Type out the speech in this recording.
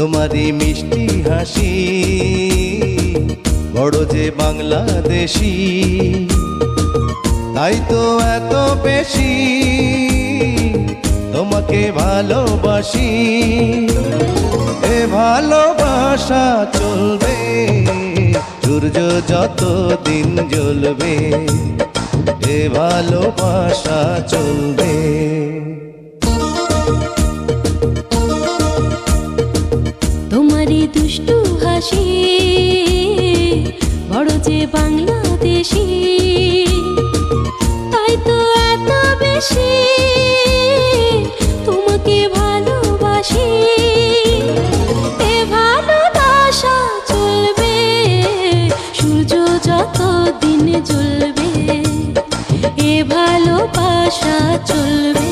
তোমারই মিষ্টি হাসি বড় যে বাংলাদেশি, তাই তো এত বেশি তোমাকে ভালোবাসি। এ ভালোবাসা চলবে সূর্য যত দিন জ্বলবে, এ ভালোবাসা চলবে। তোমারই দুষ্টু হাসি বড় যে বাংলাদেশি, তাই তো এত বেশি তোমাকে ভালোবাসি। এ ভালোবাসা চলবে সূর্য যত দিন জ্বলবে, এ ভালোবাসা চলবে।